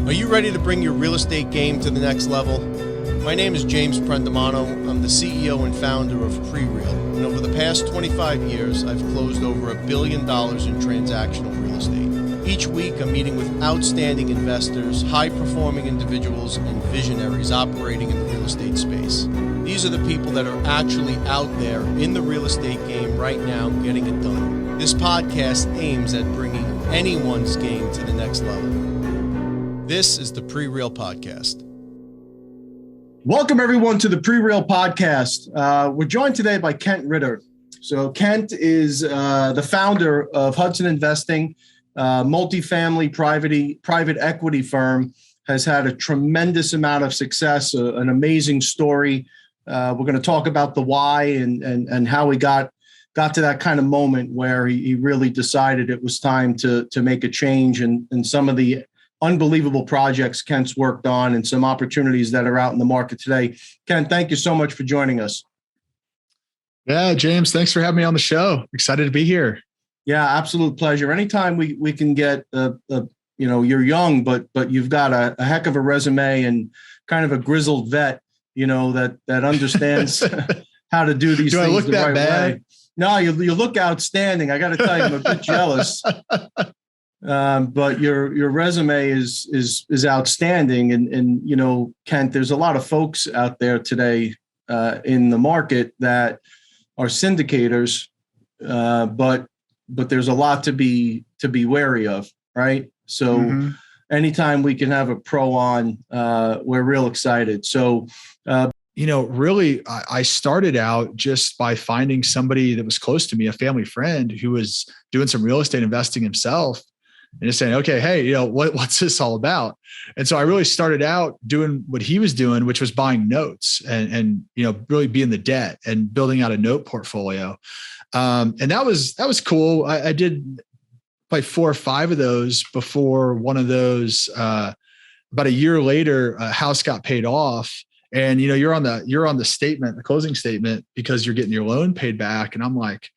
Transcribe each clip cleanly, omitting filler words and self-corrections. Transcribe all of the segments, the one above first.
Are you ready to bring your real estate game to the next level? My name is James Prendamano. I'm the CEO and founder of Prereal. And over the past 25 years, I've closed over $1 billion in transactional real estate. Each week, I'm meeting with outstanding investors, high-performing individuals, and visionaries operating in the real estate space. These are the people that are actually out there in the real estate game right now getting it done. This podcast aims at bringing anyone's game to the next level. This is the Prereal Podcast. Welcome, everyone, to the Prereal Podcast. We're joined today by Kent Ritter. So Kent is the founder of Hudson Investing, multifamily private equity firm, has had a tremendous amount of success, an amazing story. We're going to talk about the why and how we got to that kind of moment where he really decided it was time to make a change and some of the unbelievable projects Kent's worked on and some opportunities that are out in the market today. Kent, thank you so much for joining us. Yeah, James, thanks for having me on the show. Excited to be here. Yeah, absolute pleasure. Anytime we can get, you're young, but you've got a heck of a resume and kind of a grizzled vet, that understands how to do these things I look the that right bad? way. No, you look outstanding. I got to tell you, I'm a bit jealous. But your resume is outstanding. And Kent, there's a lot of folks out there today in the market that are syndicators, but there's a lot to be wary of, right? So anytime we can have a pro on, we're real excited. So, really, I started out just by finding somebody that was close to me, a family friend who was doing some real estate investing himself. And just saying, okay, hey, what's this all about? And so I really started out doing what he was doing, which was buying notes and really being the debt and building out a note portfolio. And that was cool. I did like 4 or 5 of those before one of those. About a year later, a house got paid off, and you're on the statement, the closing statement, because you're getting your loan paid back. And I'm like,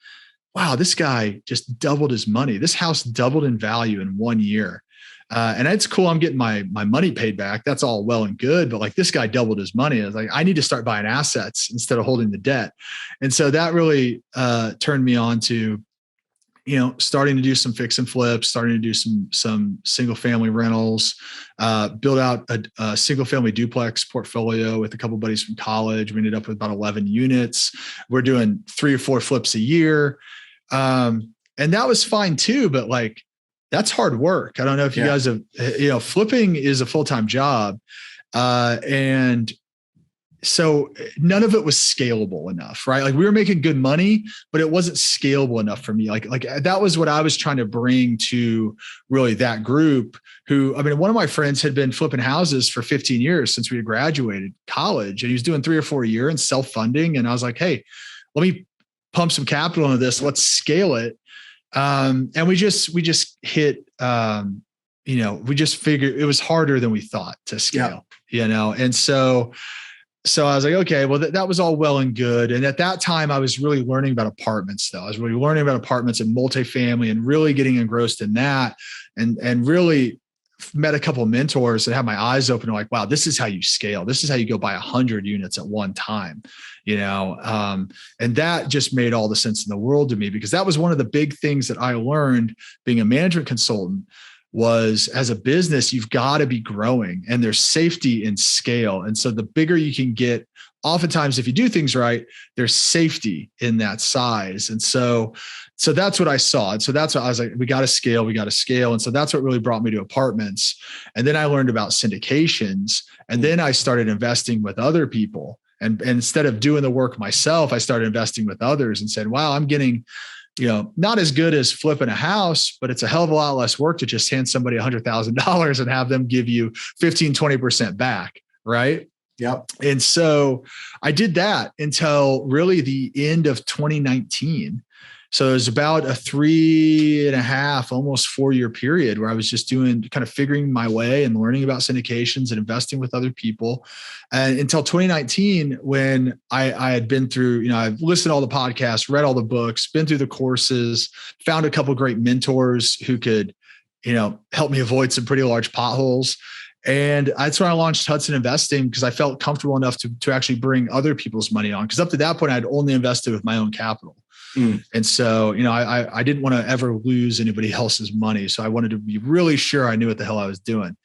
wow, this guy just doubled his money. This house doubled in value in 1 year. And it's cool. I'm getting my money paid back. That's all well and good. But like, this guy doubled his money. I was like, I need to start buying assets instead of holding the debt. And so that really turned me on to, starting to do some fix and flips, starting to do some single family rentals, build out a single family duplex portfolio with a couple of buddies from college. We ended up with about 11 units. We're doing 3 or 4 flips a year. And that was fine too, but like, that's hard work. I don't know if you guys have, flipping is a full-time job. And so none of it was scalable enough, right? Like, we were making good money, but it wasn't scalable enough for me. Like that was what I was trying to bring to really that group one of my friends had been flipping houses for 15 years since we had graduated college, and he was doing 3 or 4 a year and self-funding. And I was like, hey, let me pump some capital into this. Let's scale it. And we just hit, we just figured it was harder than we thought to scale, and so I was like, okay, well, that was all well and good. And at that time I was really learning about apartments though. I was really learning about apartments and multifamily and really getting engrossed in that, and really met a couple of mentors that had my eyes open. Like, wow, this is how you scale. This is how you go buy 100 units at one time, and that just made all the sense in the world to me, because that was one of the big things that I learned being a management consultant was, as a business, you've got to be growing, and there's safety in scale. And so the bigger you can get, oftentimes, if you do things right, there's safety in that size. And so that's what I saw. And so that's what I was like, we got to scale. And so that's what really brought me to apartments. And then I learned about syndications, and then I started investing with other people. And instead of doing the work myself, I started investing with others and said, wow, I'm getting, not as good as flipping a house, but it's a hell of a lot less work to just hand somebody $100,000 and have them give you 15, 20% back. Right. Yep. And so I did that until really the end of 2019. So it was about a 3.5, almost 4-year period where I was just doing, kind of figuring my way and learning about syndications and investing with other people. And until 2019, when I had been through, I've listened to all the podcasts, read all the books, been through the courses, found a couple of great mentors who could, help me avoid some pretty large potholes. And that's when I launched Hudson Investing, because I felt comfortable enough to actually bring other people's money on. Because up to that point, I'd only invested with my own capital. And so, I didn't want to ever lose anybody else's money. So I wanted to be really sure I knew what the hell I was doing.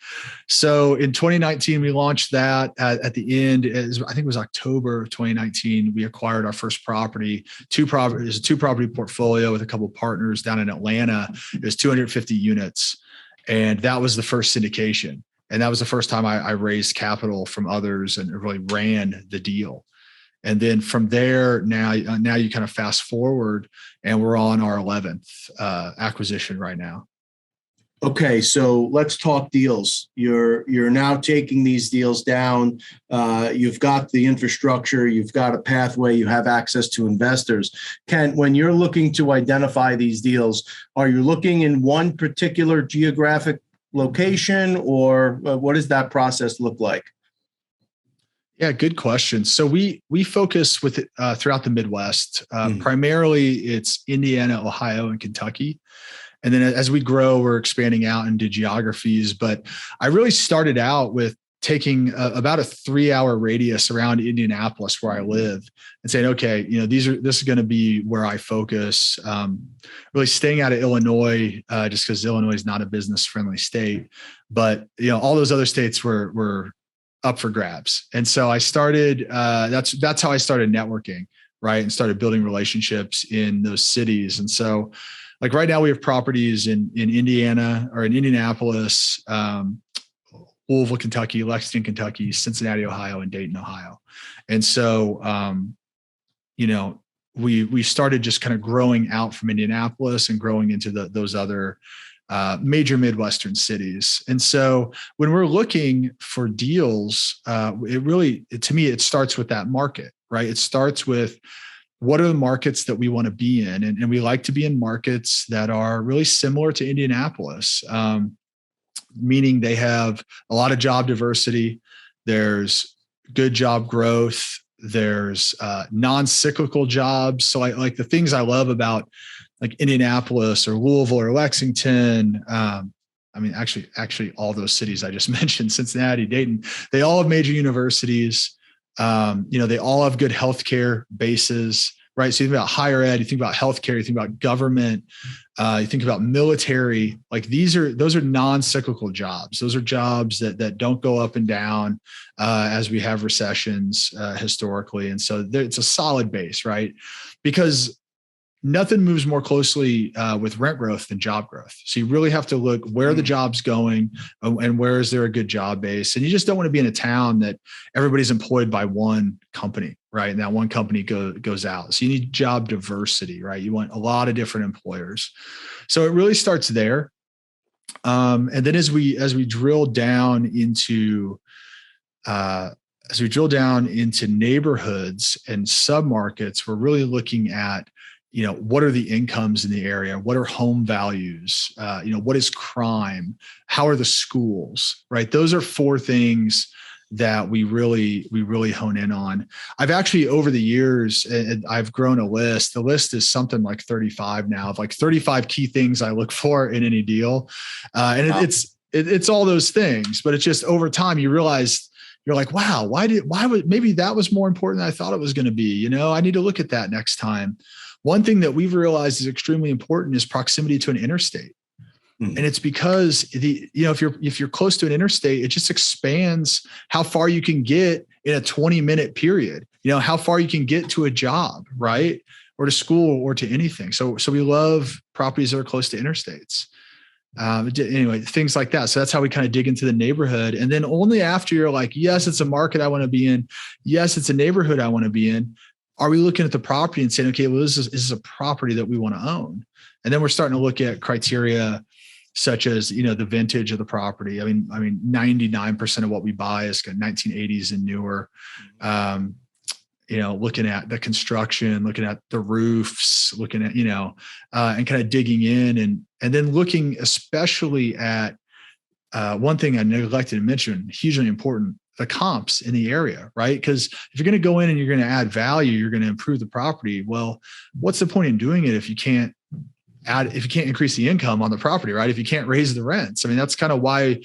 So in 2019, we launched that. At the end, I think it was October of 2019, we acquired our first property. It was a 2-property portfolio with a couple of partners down in Atlanta. It was 250 units. And that was the first syndication. And that was the first time I raised capital from others and really ran the deal. And then from there, now you kind of fast forward, and we're on our 11th acquisition right now. Okay, so let's talk deals. You're now taking these deals down. You've got the infrastructure, you've got a pathway, you have access to investors. Kent, when you're looking to identify these deals, are you looking in one particular geographic location, or what does that process look like? Yeah, good question. So we focus with it throughout the Midwest. Primarily, it's Indiana, Ohio, and Kentucky. And then as we grow, we're expanding out into geographies. But I really started out with taking about a 3-hour radius around Indianapolis, where I live, and saying, okay, this is going to be where I focus. Really staying out of Illinois, just because Illinois is not a business-friendly state. But all those other states were up for grabs. And so I started, that's how I started networking, right? And started building relationships in those cities. And so like right now we have properties in Indiana, or in Indianapolis, Louisville, Kentucky, Lexington, Kentucky, Cincinnati, Ohio, and Dayton, Ohio. And so, we started just kind of growing out from Indianapolis and growing into those other major Midwestern cities. And so when we're looking for deals, to me, it starts with that market, right? It starts with, what are the markets that we want to be in? And we like to be in markets that are really similar to Indianapolis, meaning they have a lot of job diversity. There's good job growth. There's non-cyclical jobs. So like the things I love about like Indianapolis or Louisville or Lexington, actually all those cities I just mentioned, Cincinnati, Dayton, they all have major universities. They all have good healthcare bases, right? So you think about higher ed, you think about healthcare, you think about government, you think about military. Like those are non-cyclical jobs. Those are jobs that don't go up and down as we have recessions historically. And so it's a solid base, right? Because nothing moves more closely with rent growth than job growth. So you really have to look where the job's going and where is there a good job base. And you just don't want to be in a town that everybody's employed by one company, right? And that one company goes out. So you need job diversity, right? You want a lot of different employers. So it really starts there. And then as we drill down into neighborhoods and submarkets, we're really looking at, what are the incomes in the area? What are home values? What is crime? How are the schools, right? Those are 4 things that we really hone in on. I've actually, over the years, I've grown a list. The list is something like 35 now, of like 35 key things I look for in any deal. And wow. It's all those things, but it's just over time you realize, you're like, wow, maybe that was more important than I thought it was going to be. I need to look at that next time. One thing that we've realized is extremely important is proximity to an interstate. And it's because if you're close to an interstate, it just expands how far you can get in a 20-minute period, how far you can get to a job, right? Or to school or to anything. So we love properties that are close to interstates. Anyway, things like that. So that's how we kind of dig into the neighborhood. And then only after you're like, yes, it's a market I want to be in. Yes, it's a neighborhood I want to be in. Are we looking at the property and saying, okay, well, this is a property that we want to own? And then we're starting to look at criteria such as, the vintage of the property. I mean, 99% of what we buy is 1980s and newer. Looking at the construction, looking at the roofs, looking at, and kind of digging in and then looking especially at one thing I neglected to mention, hugely important, the comps in the area, right? Because if you're going to go in and you're going to add value, you're going to improve the property. Well, what's the point in doing it if you can't increase the income on the property, right? If you can't raise the rents. I mean, that's kind of why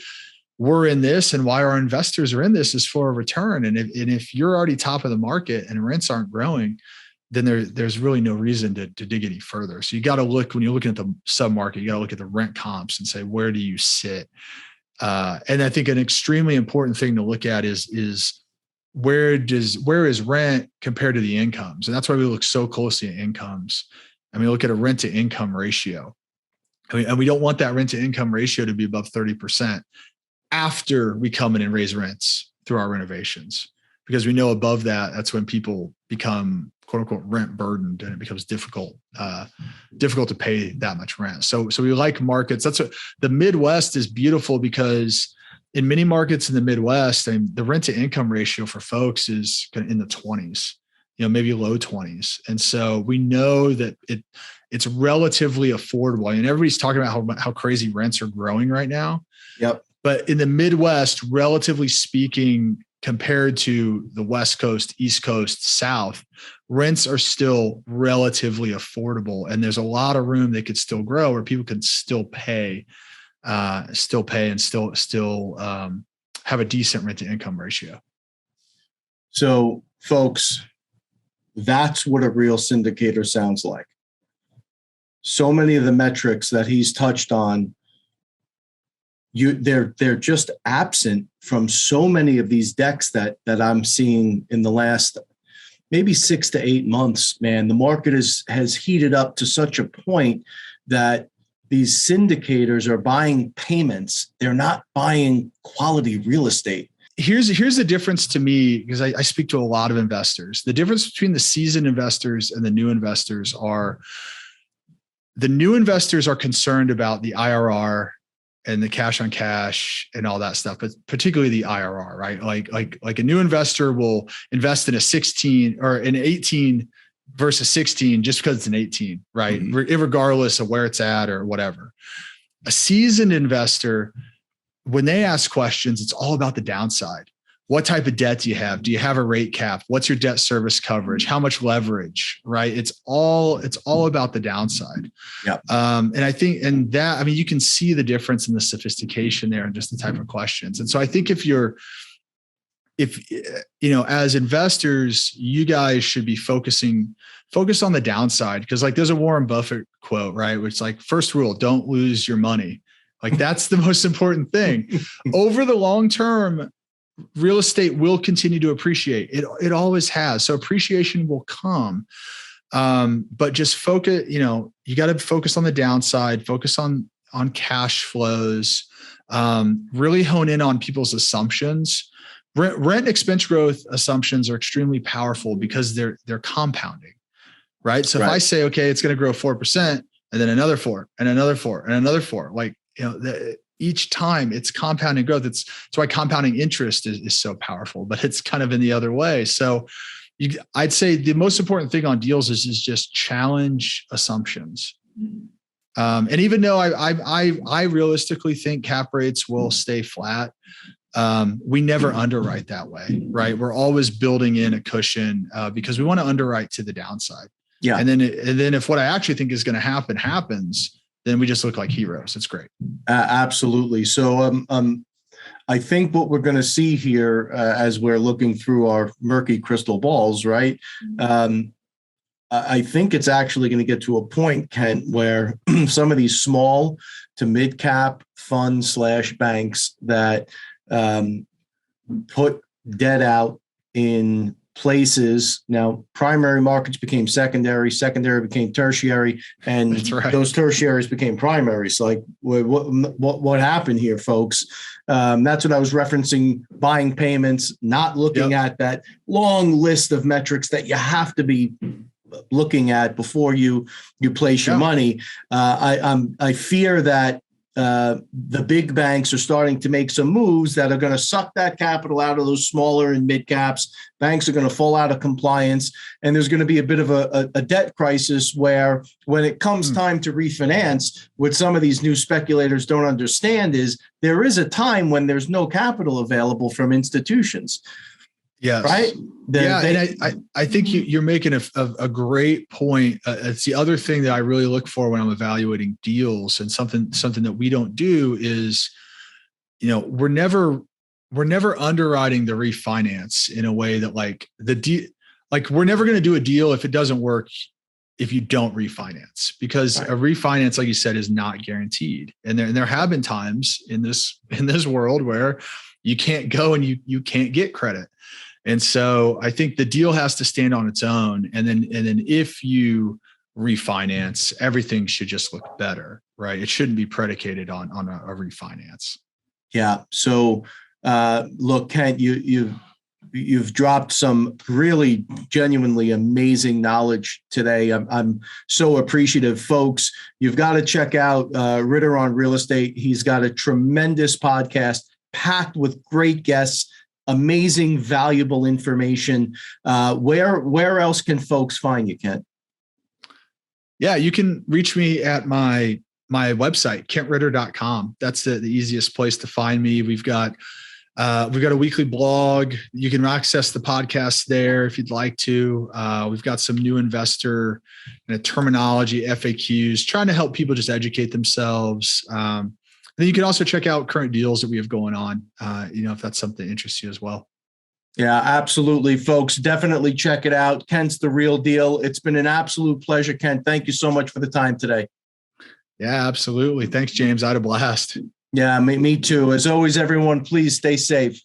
we're in this and why our investors are in this is for a return. And if you're already top of the market and rents aren't growing, then there's really no reason to dig any further. So you got to look, when you're looking at the sub-market, you got to look at the rent comps and say, where do you sit? And I think an extremely important thing to look at is where is rent compared to the incomes? And that's why we look so closely at incomes. I mean, look at a rent to income ratio. And we don't want that rent to income ratio to be above 30% after we come in and raise rents through our renovations, because we know above that, that's when people become quote unquote rent burdened and it becomes difficult to pay that much rent. So we like markets. That's what the Midwest is beautiful, because in many markets in the Midwest, the rent to income ratio for folks is in the 20s, maybe low 20s. And so we know that it's relatively affordable. And everybody's talking about how crazy rents are growing right now. Yep. But in the Midwest, relatively speaking, compared to the West Coast, East Coast, South, rents are still relatively affordable. And there's a lot of room they could still grow, where people can still pay and still have a decent rent to income ratio. So folks, that's what a real syndicator sounds like. So many of the metrics that he's touched on, they're just absent from so many of these decks that I'm seeing in the last maybe 6 to 8 months. Man, the market has heated up to such a point that these syndicators are buying payments. They're not buying quality real estate. Here's the difference to me, because I speak to a lot of investors. The difference between the seasoned investors and the new investors are, the new investors are concerned about the IRR and the cash on cash and all that stuff, but particularly the IRR, right? Like a new investor will invest in a 16 or an 18 versus 16 just because it's an 18, right? Mm-hmm. Regardless of where it's at or whatever. A seasoned investor, when they ask questions, it's all about the downside. What type of debt do you have? Do you have a rate cap? What's your debt service coverage? How much leverage, right? It's all about the downside. Yeah. And I think, you can see the difference in the sophistication there and just the type of questions. And so I think if as investors, you guys should be focused on the downside. Because like there's a Warren Buffett quote, right? Which is like, first rule, don't lose your money. Like that's the most important thing. Over the long term, real estate will continue to appreciate. It always has. So appreciation will come. But just focus, you got to focus on the downside, focus on cash flows, really hone in on people's assumptions. Rent expense growth assumptions are extremely powerful because they're compounding, right? So if I say, okay, it's going to grow 4% and then another 4 and another 4 and another 4, each time it's compounding growth. It's why compounding interest is so powerful, but it's kind of in the other way. So I'd say the most important thing on deals is just challenge assumptions. And even though I realistically think cap rates will stay flat, we never underwrite that way, right? We're always building in a cushion because we want to underwrite to the downside. Yeah. And then if what I actually think is going to happen happens, then we just look like heroes. It's great. Absolutely. So I think what we're going to see here as we're looking through our murky crystal balls, right? I think it's actually going to get to a point, Kent, where some of these small to mid cap funds / banks that put debt out in places. Now, primary markets became secondary became tertiary, and those tertiaries became primaries. So like, what happened here, folks? That's what I was referencing, buying payments, not looking at that long list of metrics that you have to be looking at before you place your money. I fear that the big banks are starting to make some moves that are going to suck that capital out of those smaller and mid caps. Banks are going to fall out of compliance, and there's going to be a bit of a debt crisis where when it comes time to refinance, what some of these new speculators don't understand is there is a time when there's no capital available from institutions. Yes. Right. And I think you're making a great point. It's the other thing that I really look for when I'm evaluating deals, and something that we don't do is we're never underwriting the refinance in a way that like we're never going to do a deal if it doesn't work, if you don't refinance, because a refinance, like you said, is not guaranteed. And there have been times in this world where you can't go and you can't get credit. And so I think the deal has to stand on its own. And then if you refinance, everything should just look better, right? It shouldn't be predicated on a refinance. Yeah. So look, Kent, you've dropped some really genuinely amazing knowledge today. I'm so appreciative, folks. You've got to check out Ritter on Real Estate. He's got a tremendous podcast packed with great guests, amazing, valuable information. Where else can folks find you, Kent? Yeah, you can reach me at my website, kentritter.com. That's the easiest place to find me. We've got a weekly blog. You can access the podcast there if you'd like to. We've got some new investor terminology, FAQs, trying to help people just educate themselves. Then you can also check out current deals that we have going on, if that's something that interests you as well. Yeah, absolutely, folks. Definitely check it out. Kent's the real deal. It's been an absolute pleasure, Kent. Thank you so much for the time today. Yeah, absolutely. Thanks, James. I had a blast. Yeah, me too. As always, everyone, please stay safe.